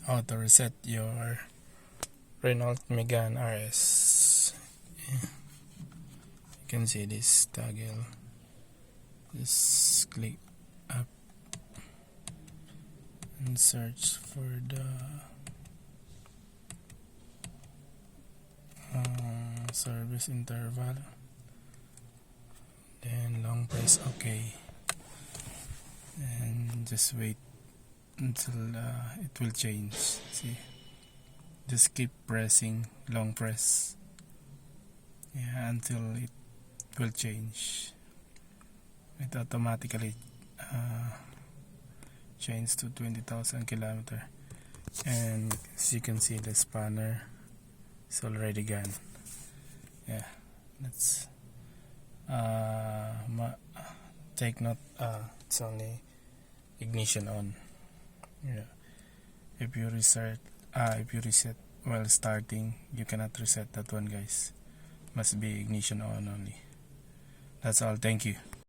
how to reset your Renault Megane RS. You can see this toggle. Just click up and search for the service interval, then long press OK, and just wait until it will change. See, just keep pressing long press, yeah, until it will change. It automatically change to 20,000 kilometer, and as you can see, the spanner is already gone. Yeah, that's take note, it's only ignition on. Yeah, if you reset while starting, you cannot reset that one, guys. Must be ignition on only. That's all. Thank you.